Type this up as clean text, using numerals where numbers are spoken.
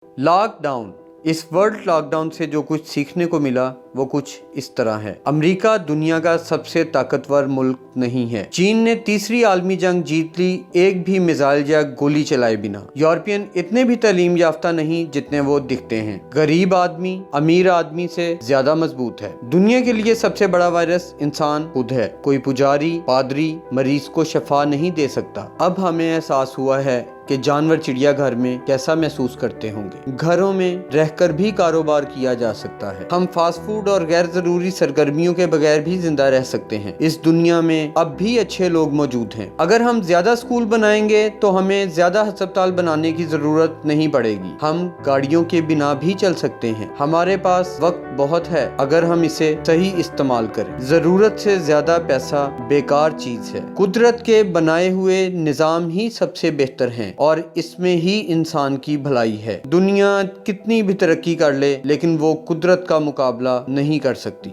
Lock down. इस world lockdown से जो कुछ सीखने को मिला वो कुछ इस तरह है। अमेरिका दुनिया का सबसे ताकतवर मुल्क नहीं है। चीन ने तीसरी आलमी जंग जीत ली एक भी मिसाइल या गोली चलाए बिना। यूरोपियन इतने भी तालीम याफ्ता नहीं जितने वो दिखते हैं। गरीब आदमी अमीर आदमी से ज्यादा मजबूत है। दुनिया के लिए सबसे बड़ा वायरस इंसान खुद है। कोई पुजारी पादरी मरीज को शफा नहीं दे सकता। अब हमें एहसास हुआ है कि जानवर चिड़िया घर में कैसा महसूस करते होंगे। घरों में रहकर भी कारोबार किया जा सकता है। हम फास्ट फूड और गैर जरूरी सरगर्मियों के बगैर भी जिंदा रह सकते हैं। इस दुनिया में अब भी अच्छे लोग मौजूद हैं। अगर हम ज्यादा स्कूल बनाएंगे तो हमें ज्यादा अस्पताल बनाने की जरूरत नहीं पड़ेगी। हम गाड़ियों के बिना भी चल सकते हैं। हमारे पास वक्त बहुत है अगर हम इसे सही इस्तेमाल करें। जरूरत से ज्यादा पैसा बेकार चीज है। कुदरत के बनाए हुए निजाम ही सबसे बेहतर हैं और इसमें ही इंसान की भलाई है। दुनिया कितनी भी तरक्की कर ले लेकिन वो कुदरत का मुकाबला नहीं कर सकती।